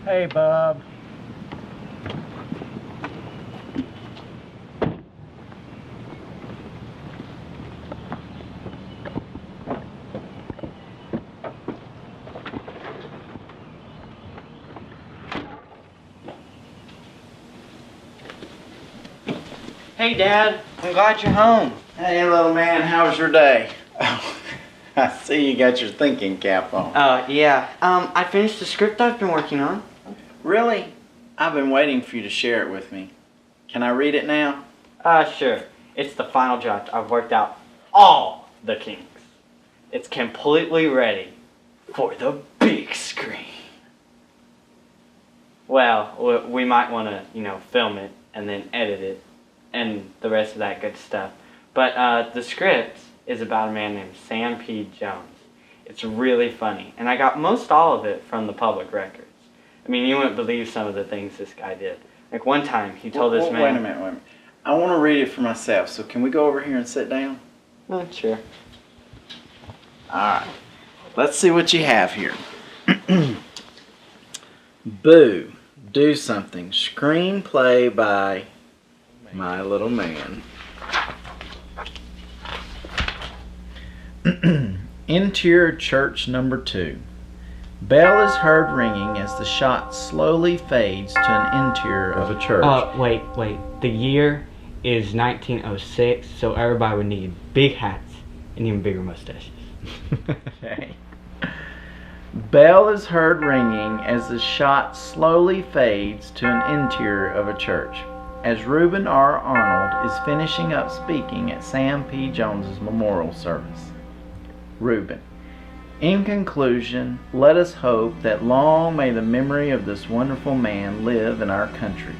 Hey, Bob. Hey, Dad. I'm glad you're home. Hey, little man, how was your day? Oh, I see you got your thinking cap on. Yeah. I finished the script I've been working on. Really? I've been waiting for you to share it with me. Can I read it now? Sure. It's the final draft. I've worked out all the kinks. It's completely ready for the big screen. Well, we might want to, film it and then edit it and the rest of that good stuff. But the script is about a man named Sam P. Jones. It's really funny, and I got most all of it from the public records. I mean, you wouldn't believe some of the things this guy did. Like one time, he told this man... Wait a minute. I want to read it for myself, so can we go over here and sit down? Oh, sure. Alright, let's see what you have here. Boo, do something. Screenplay by my little man. Interior church number 2. Bell is heard ringing as the shot slowly fades to an interior of a church. Wait. The year is 1906, so everybody would need big hats and even bigger mustaches. Okay. Bell is heard ringing as the shot slowly fades to an interior of a church. As Reuben R. Arnold is finishing up speaking at Sam P. Jones's memorial service. Reuben. In conclusion, let us hope that long may the memory of this wonderful man live in our country,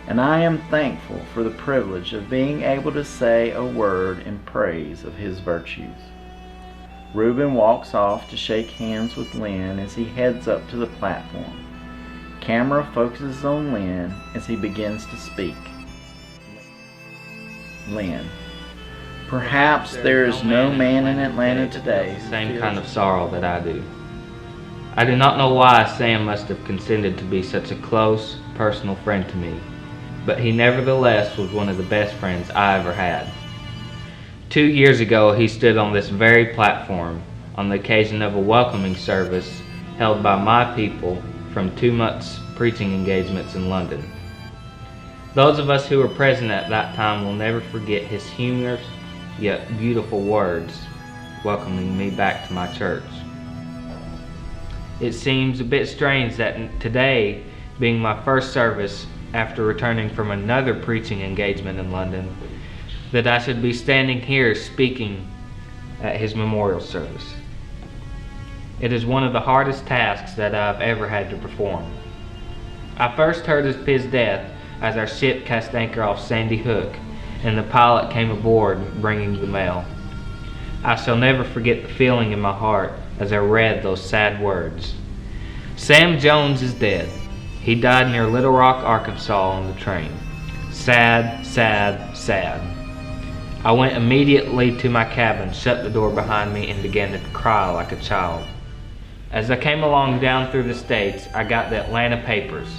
and I am thankful for the privilege of being able to say a word in praise of his virtues. Reuben walks off to shake hands with Lynn as he heads up to the platform. Camera focuses on Lynn as he begins to speak. Lynn. Perhaps there is no man in Atlanta today the same kind of sorrow that I do. I do not know why Sam must have consented to be such a close, personal friend to me, but he nevertheless was one of the best friends I ever had. 2 years ago, he stood on this very platform on the occasion of a welcoming service held by my people from 2 months' preaching engagements in London. Those of us who were present at that time will never forget his humorous, yet beautiful words welcoming me back to my church. It seems a bit strange that today, being my first service after returning from another preaching engagement in London, that I should be standing here speaking at his memorial service. It is one of the hardest tasks that I've ever had to perform. I first heard of his death as our ship cast anchor off Sandy Hook and the pilot came aboard bringing the mail. I shall never forget the feeling in my heart as I read those sad words. Sam Jones is dead. He died near Little Rock, Arkansas on the train. Sad, sad, sad. I went immediately to my cabin, shut the door behind me, and began to cry like a child. As I came along down through the states, I got the Atlanta papers,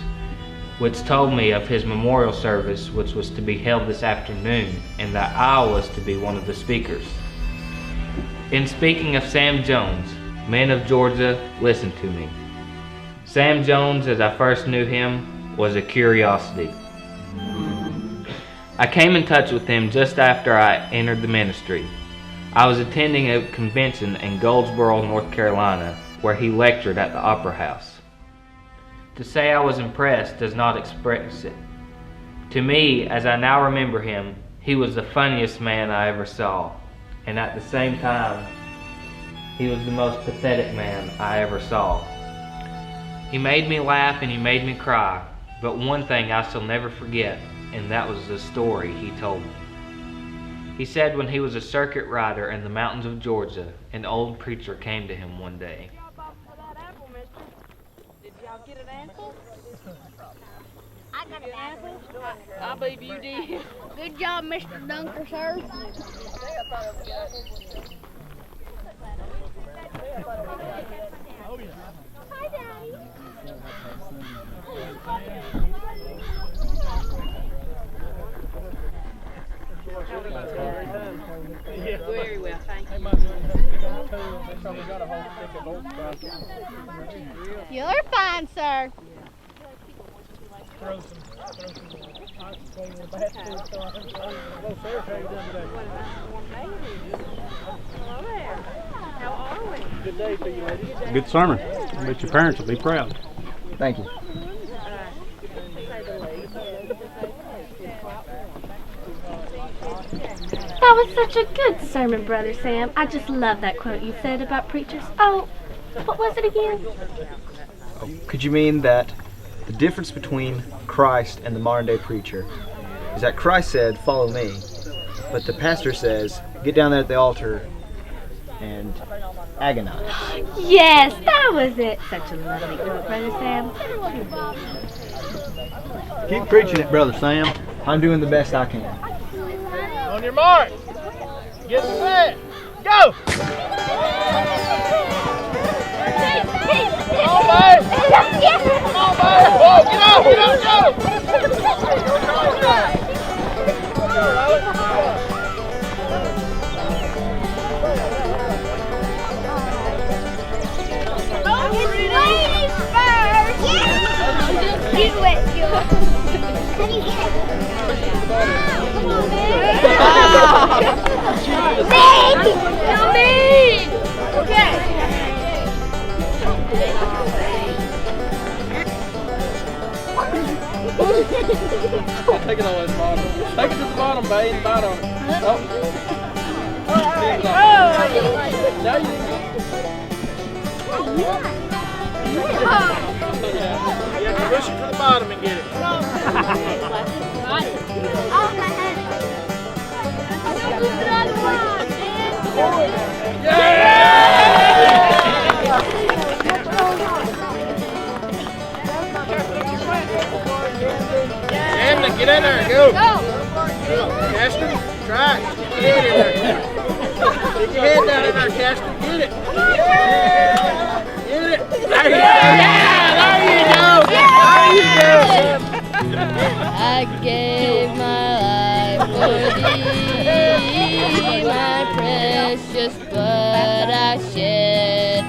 which told me of his memorial service, which was to be held this afternoon, and that I was to be one of the speakers. In speaking of Sam Jones, men of Georgia, listen to me. Sam Jones, as I first knew him, was a curiosity. I came in touch with him just after I entered the ministry. I was attending a convention in Goldsboro, North Carolina, where he lectured at the Opera House. To say I was impressed does not express it. To me, as I now remember him, he was the funniest man I ever saw, and at the same time, he was the most pathetic man I ever saw. He made me laugh and he made me cry, but one thing I shall never forget, and that was the story he told me. He said when he was a circuit rider in the mountains of Georgia, an old preacher came to him one day. Did y'all get an apple? I got an apple. I believe you did. Good job, Mr. Dunker, sir. Hi, Daddy. Very well, thank you. You're fine, sir. Hello there. How are we? Good day to you, ladies. Good sermon. I bet your parents will be proud. Thank you. That was such a good sermon, Brother Sam. I just love that quote you said about preachers. Oh, what was it again? Could you mean that the difference between Christ and the modern day preacher is that Christ said, "Follow me," but the pastor says, "Get down there at the altar and agonize"? Yes, that was it. Such a lovely quote, Brother Sam. Keep preaching it, Brother Sam. I'm doing the best I can. On your mark. Get set. Go! Come on, babe! Come on, babe! Whoa, get up, go! Ladies first! Yeah! You wet, Stewart. Come on, babe. Me! Okay. Take it all at the bottom. Take it to the bottom, babe, and bite on it. Oh. Now you You have to push it to the bottom and get it. Emma, get in there, go! Castor, try it. Get your head in there. Get your head down in there, Castor. Get it. Get it. There you go. I gave my life for thee, my precious blood I shed,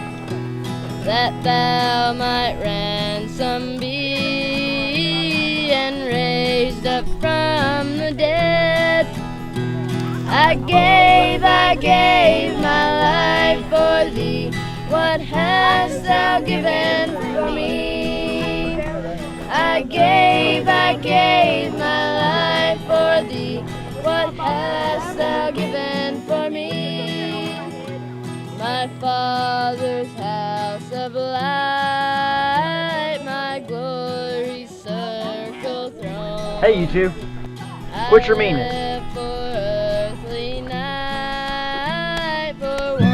that thou might ransom be and raised up from the dead. I I gave my life for thee. What hast thou given for me? I gave my life for thee. What hast thou given for me? My Father's house of light, my glory circle throne. Hey, you two. What's your meaning? For earthly night, for one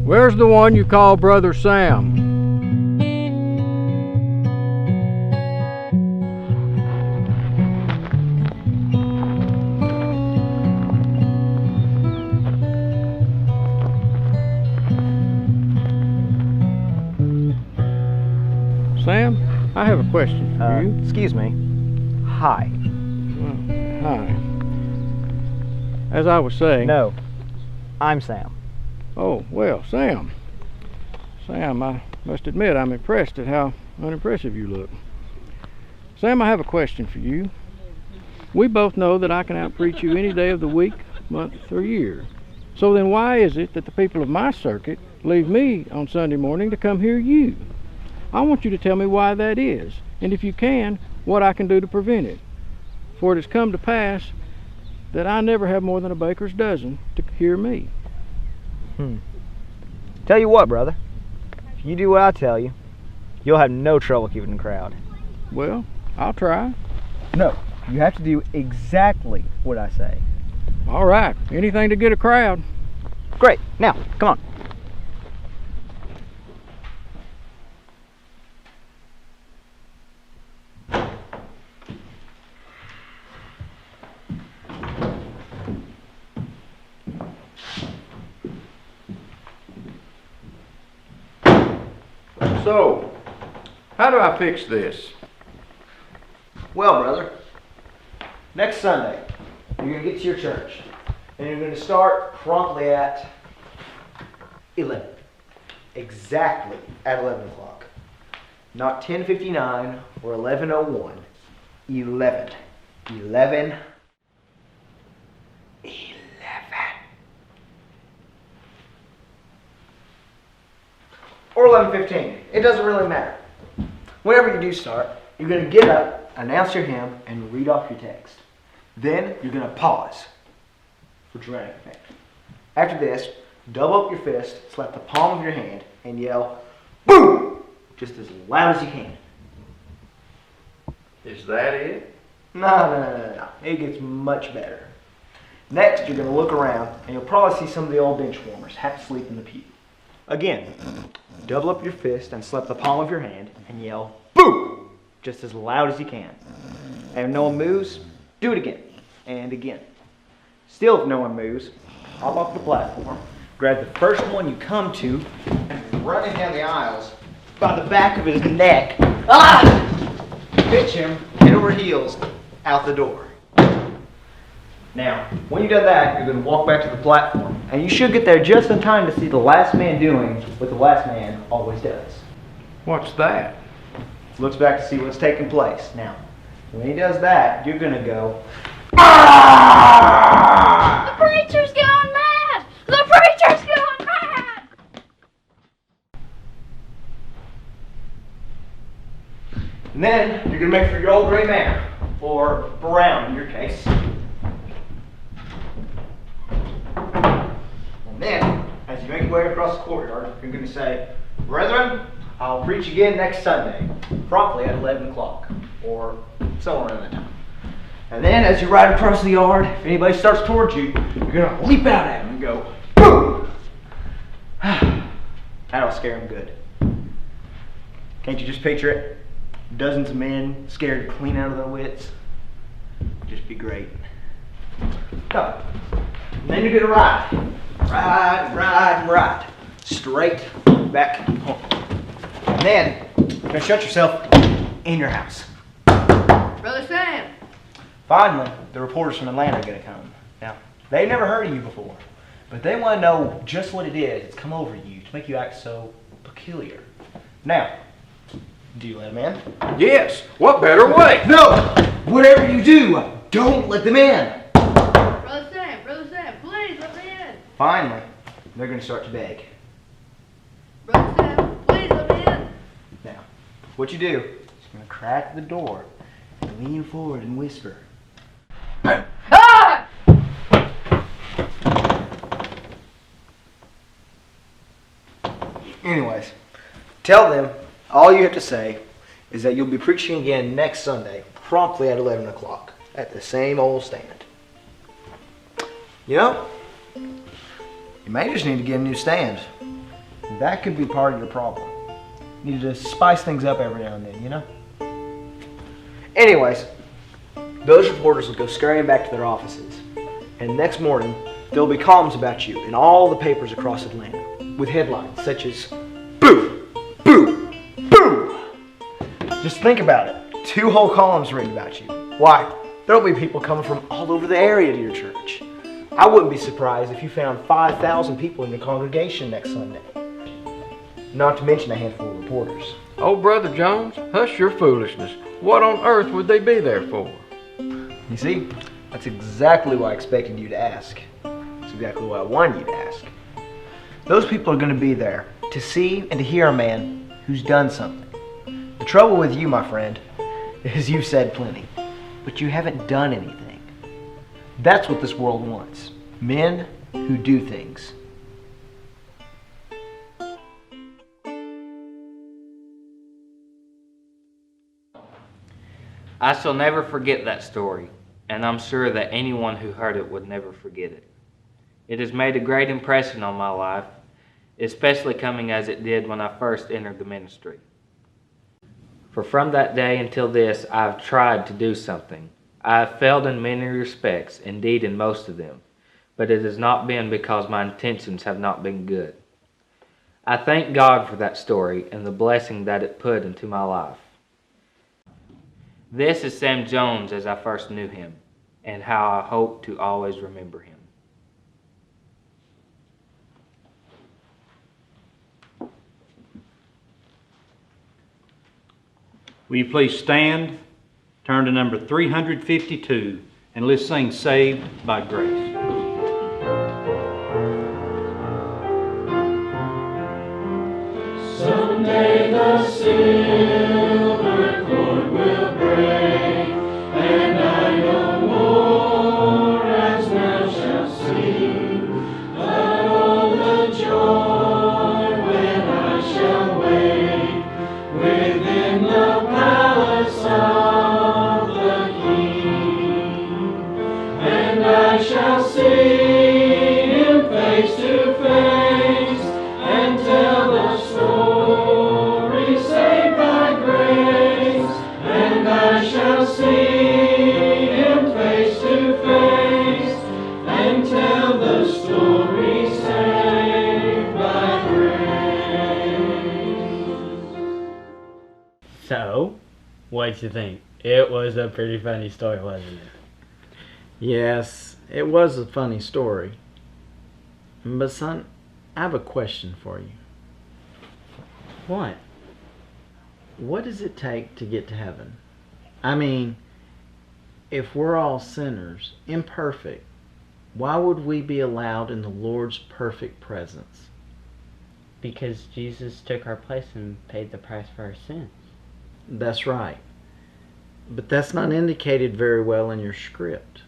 Where's the one you call Brother Sam? Sam, I have a question for you. Excuse me. Hi. Hi. As I was saying... No, I'm Sam. Oh, well, Sam. Sam, I must admit I'm impressed at how unimpressive you look. Sam, I have a question for you. We both know that I can outpreach you any day of the week, month, or year. So then why is it that the people of my circuit leave me on Sunday morning to come hear you? I want you to tell me why that is, and if you can, what I can do to prevent it. For it has come to pass that I never have more than a baker's dozen to hear me. Tell you what, brother. If you do what I tell you, you'll have no trouble keeping the crowd. Well, I'll try. No, you have to do exactly what I say. All right, anything to get a crowd. Great, now, come on. So, how do I fix this? Well, brother, next Sunday, you're going to get to your church, and you're going to start promptly at 11. Exactly at 11 o'clock. Not 10:59 or 11:01. 11. 11. 11. Or 11:15. It doesn't really matter. Whenever you do start, you're going to get up, announce your hymn, and read off your text. Then you're going to pause for dramatic effect. After this, double up your fist, slap the palm of your hand, and yell, "Boom!" just as loud as you can. Is that it? No. It gets much better. Next, you're going to look around, and you'll probably see some of the old bench warmers half asleep in the pew. Again, double up your fist and slap the palm of your hand and yell, "Boom!" just as loud as you can. And if no one moves, do it again and again. Still, if no one moves, hop off the platform, grab the first one you come to, and run him down the aisles by the back of his neck. Pitch him head over heels out the door. Now, when you've done that, you're going to walk back to the platform, and you should get there just in time to see the last man doing what the last man always does. What's that? Looks back to see what's taking place. Now, when he does that, you're going to go, The preacher's going mad! The preacher's going mad! and then you're going to make for your old gray mare, or brown in your case. And then, as you make your way across the courtyard, you're going to say, "Brethren, I'll preach again next Sunday, promptly at 11 o'clock, or somewhere around that time." And then, as you ride across the yard, if anybody starts towards you, you're going to leap out at them and go, "Boom!" That'll scare them good. Can't you just picture it? Dozens of men scared clean out of their wits. Just be great. So, and then you're going to ride. Ride. Straight back home. And then, you're going to shut yourself in your house. Brother Sam. Finally, the reporters from Atlanta are going to come. Now, they've never heard of you before, but they want to know just what it is that's come over you to make you act so peculiar. Now, Do you let them in? Yes. What better way? No! Whatever you do, don't let them in. Brother Sam, please let me in. Finally, they're going to start to beg. Brother Sam, please let me in. Now, what you do is you're going to crack the door and lean forward and whisper. Ah! Anyways, tell them all you have to say is that you'll be preaching again next Sunday, promptly at 11 o'clock, at the same old stand. You know, you may just need to get a new stand. That could be part of your problem. You need to spice things up every now and then, you know? Anyways, those reporters will go scurrying back to their offices. And next morning, there'll be columns about you in all the papers across Atlanta, with headlines such as, "Boo! Boo! Boo!" Just think about it. 2 whole columns written about you. Why? There'll be people coming from all over the area to your church. I wouldn't be surprised if you found 5,000 people in your congregation next Sunday. Not to mention a handful of reporters. Oh, Brother Jones, hush your foolishness. What on earth would they be there for? You see, that's exactly what I expected you to ask. That's exactly what I wanted you to ask. Those people are going to be there to see and to hear a man who's done something. The trouble with you, my friend, is you've said plenty, but you haven't done anything. That's what this world wants. Men who do things. I shall never forget that story, and I'm sure that anyone who heard it would never forget it. It has made a great impression on my life, especially coming as it did when I first entered the ministry. For from that day until this, I have tried to do something. I have failed in many respects, indeed in most of them, but it has not been because my intentions have not been good. I thank God for that story and the blessing that it put into my life. This is Sam Jones as I first knew him, and how I hope to always remember him. Will you please stand, turn to number 352, and let's sing Saved by Grace. Someday the silver cord will break, and I no more as now shall see, but oh the joy when I shall wake within the palace of the King, and I shall see him face to face and tell the story saved by grace, and I shall see him face to face and tell the story saved by grace. So, what'd you think? It was a pretty funny story, wasn't it? Yes, it was a funny story. But son, I have a question for you. What? What does it take to get to heaven? I mean, if we're all sinners, imperfect, why would we be allowed in the Lord's perfect presence? Because Jesus took our place and paid the price for our sins. That's right. But that's not indicated very well in your script.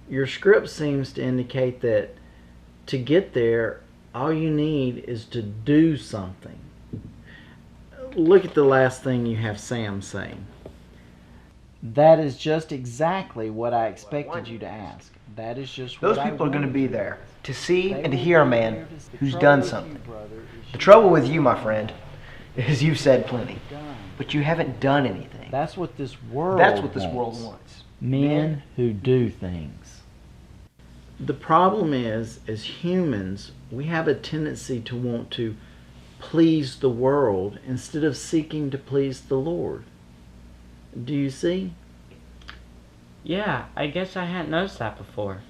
Your script seems to indicate that to get there, all you need is to do something. Look at the last thing you have Sam saying. That is just exactly what I expected you to ask. That is just what Those people I are going to wanted be you there ask. to see They and to will hear a be man there to- who's the done trouble with something. you, brother, is The you trouble with haven't you, my done friend, anything. is you've said plenty, Done. but you haven't done anything. That's what this world That's what this world wants. Men who do things. The problem is, as humans, we have a tendency to want to please the world instead of seeking to please the Lord. Do you see? Yeah, I guess I hadn't noticed that before.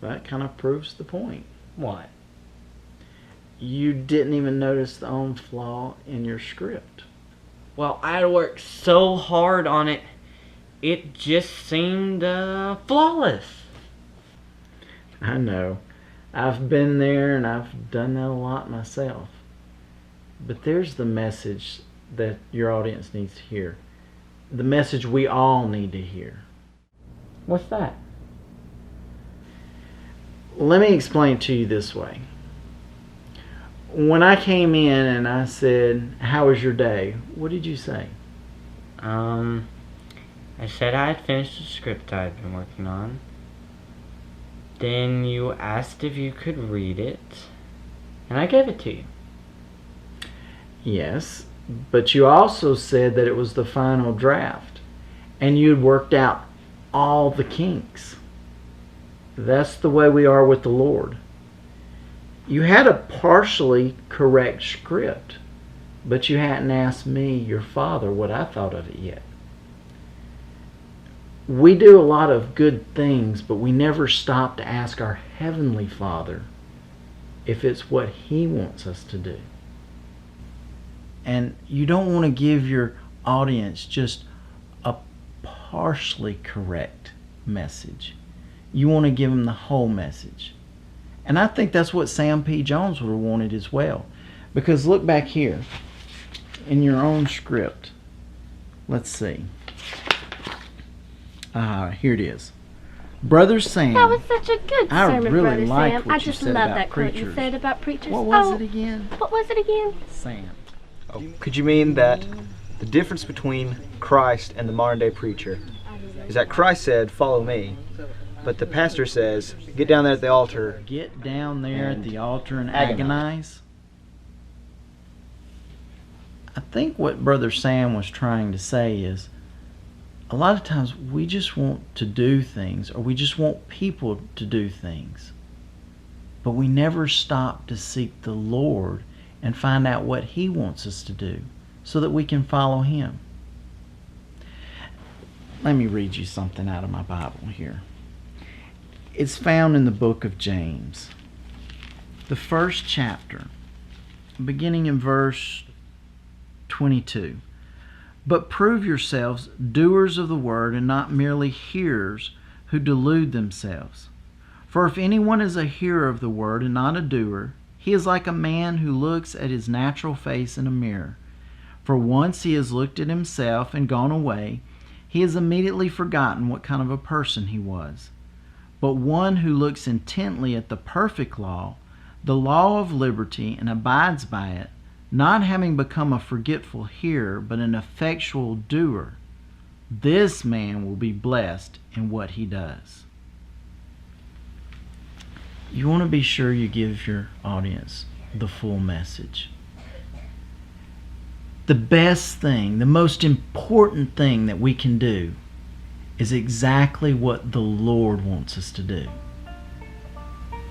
That kind of proves the point. What? You didn't even notice the own flaw in your script. Well, I had worked so hard on it, it just seemed flawless. I know. I've been there and I've done that a lot myself. But there's the message that your audience needs to hear. The message we all need to hear. What's that? Let me explain it to you this way. When I came in and I said, "How was your day?" What did you say? I said I had finished the script I had been working on. Then you asked if you could read it, and I gave it to you. Yes, but you also said that it was the final draft, and you'd worked out all the kinks. That's the way we are with the Lord. You had a partially correct script, but you hadn't asked me, your Father, what I thought of it yet. We do a lot of good things, but we never stop to ask our Heavenly Father if it's what He wants us to do. And you don't want to give your audience just a partially correct message. You want to give them the whole message. And I think that's what Sam P. Jones would have wanted as well. Because look back here in your own script. Let's see. Here it is. Brother Sam. That was such a good sermon, really Brother liked Sam. what I you just said love about that quote you preachers. said about preachers. What was it again? What was it again? Sam. Oh, could you mean that the difference between Christ and the modern day preacher is that Christ said, "Follow me," but the pastor says, "Get down there at the altar." Get down there at the altar and agonize. I think what Brother Sam was trying to say is, a lot of times we just want to do things, or we just want people to do things, but we never stop to seek the Lord and find out what He wants us to do so that we can follow Him. Let me read you something out of my Bible here. It's found in the book of James, the first chapter, beginning in verse 22. But prove yourselves doers of the word and not merely hearers who delude themselves. For if anyone is a hearer of the word and not a doer, he is like a man who looks at his natural face in a mirror. For once he has looked at himself and gone away, he has immediately forgotten what kind of a person he was. But one who looks intently at the perfect law, the law of liberty, and abides by it, not having become a forgetful hearer, but an effectual doer, this man will be blessed in what he does. You want to be sure you give your audience the full message. The best thing, the most important thing that we can do is exactly what the Lord wants us to do.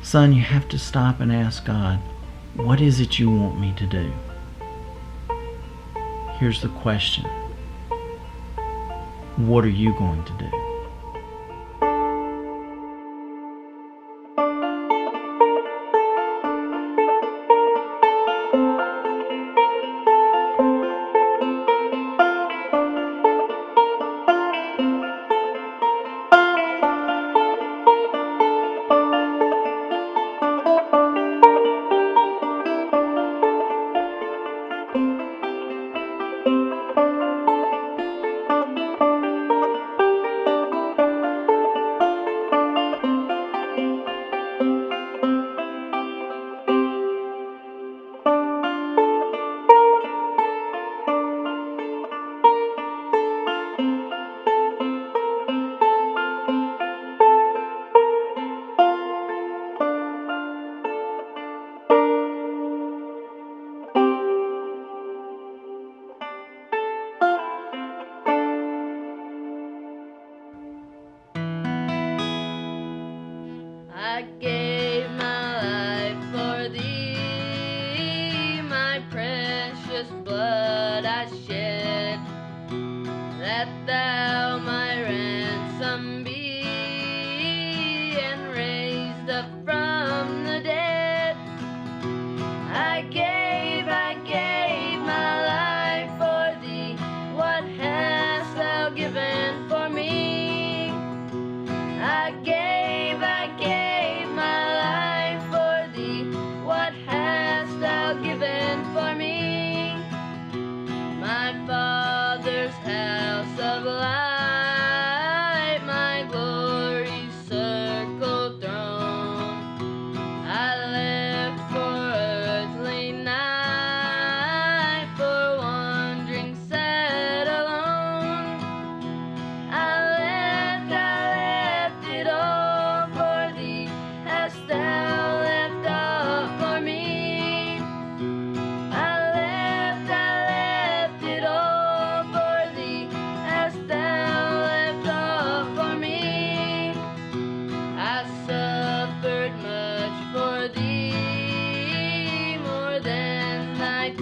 Son, you have to stop and ask God, what is it you want me to do? Here's the question. What are you going to do?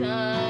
come.